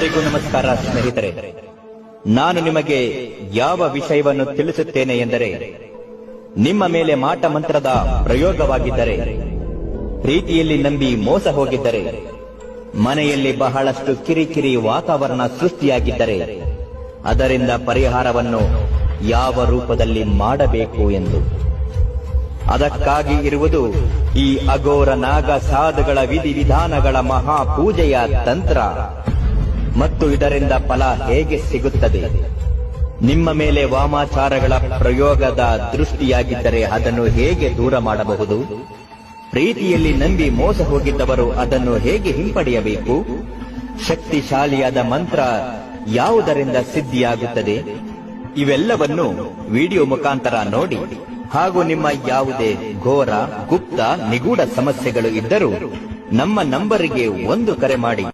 ಎಲ್ಲರಿಗೂ ನಮಸ್ಕಾರ ಸ್ನೇಹಿತರೆ. ನಾನು ನಿಮಗೆ ಯಾವ ವಿಷಯವನ್ನು ತಿಳಿಸುತ್ತೇನೆ ಎಂದರೆ, ನಿಮ್ಮ ಮೇಲೆ ಮಾಟ ಮಂತ್ರದ ಪ್ರಯೋಗವಾಗಿದ್ದರೆ, ಪ್ರೀತಿಯಲ್ಲಿ ನಂಬಿ ಮೋಸ ಹೋಗಿದ್ದರೆ, ಮನೆಯಲ್ಲಿ ಬಹಳಷ್ಟು ಕಿರಿಕಿರಿ ವಾತಾವರಣ ಸೃಷ್ಟಿಯಾಗಿದ್ದರೆ, ಅದರಿಂದ ಪರಿಹಾರವನ್ನು ಯಾವ ರೂಪದಲ್ಲಿ ಮಾಡಬೇಕು ಎಂದು. ಅದಕ್ಕಾಗಿ ಇರುವುದು ಈ ಅಘೋರ ನಾಗ ಸಾಧುಗಳ ವಿಧಿವಿಧಾನಗಳ ಮಹಾಪೂಜೆಯ ತಂತ್ರ ಮತ್ತು ಇದರಿಂದ ಫಲ ಹೇಗೆ ಸಿಗುತ್ತದೆ. ನಿಮ್ಮ ಮೇಲೆ ವಾಮಾಚಾರಗಳ ಪ್ರಯೋಗದ ದೃಷ್ಟಿಯಾಗಿದ್ದರೆ ಅದನ್ನು ಹೇಗೆ ದೂರ ಮಾಡಬಹುದು. ಪ್ರೀತಿಯಲ್ಲಿ ನಂಬಿ ಮೋಸ ಹೋಗಿದ್ದವರು ಅದನ್ನು ಹೇಗೆ ಹಿಂಪಡೆಯಬೇಕು. ಶಕ್ತಿಶಾಲಿಯಾದ ಮಂತ್ರ ಯಾವುದರಿಂದ ಸಿದ್ಧಿಯಾಗುತ್ತದೆ. ಇವೆಲ್ಲವನ್ನು ವಿಡಿಯೋ ಮುಖಾಂತರ ನೋಡಿ. ಹಾಗೂ ನಿಮ್ಮ ಯಾವುದೇ ಘೋರ, ಗುಪ್ತ, ನಿಗೂಢ ಸಮಸ್ಯೆಗಳು ಇದ್ದರೂ ನಮ್ಮ ನಂಬರಿಗೆ ಒಂದು ಕರೆ ಮಾಡಿ.